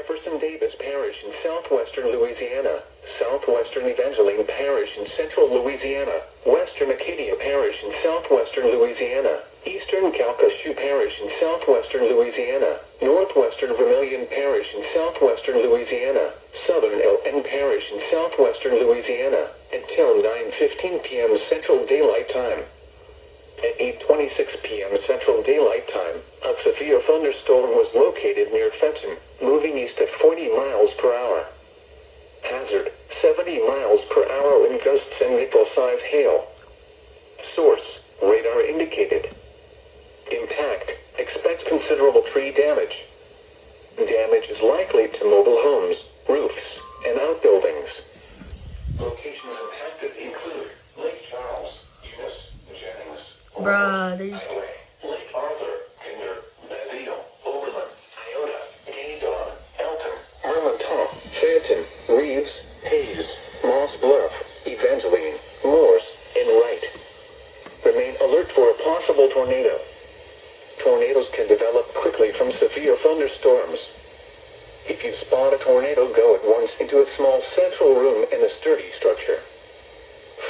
Jefferson Davis Parish in southwestern Louisiana, southwestern Evangeline Parish in central Louisiana, western Acadia Parish in southwestern Louisiana, eastern Calcasieu Parish in southwestern Louisiana, northwestern Vermilion Parish in southwestern Louisiana, southern LN Parish in southwestern Louisiana, until 9:15 p.m. Central Daylight Time. At 8:26 p.m. Central Daylight Time, a severe thunderstorm was located near Fenton, moving east at 40 miles per hour. Hazard, 70 miles per hour wind gusts and nickel-size hail. Source, radar indicated. Impact, expect considerable tree damage. Damage is likely to mobile homes, roofs, and outbuildings. Locations impacted include Lake Charles, Eunice, Jennings, Bruh, they just... Lake Arthur, Kinder, Basile, Oberlin, Iota, Gaydon, Elton, Mermonton, Phaeton, Reeves, Hayes, Moss Bluff, Evangeline, Morse, and Wright. Remain alert for a possible tornado. Tornadoes can develop quickly from severe thunderstorms. If you spot a tornado, go at once into a small central room in a sturdy structure.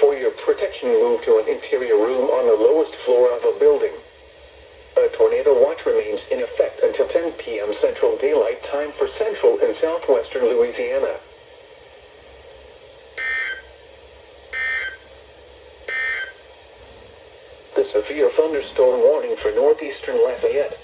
For your protection, move to an interior room on the lowest floor of a building. A tornado watch remains in effect until 10 p.m. Central Daylight Time for central and southwestern Louisiana. The severe thunderstorm warning for northeastern Lafayette,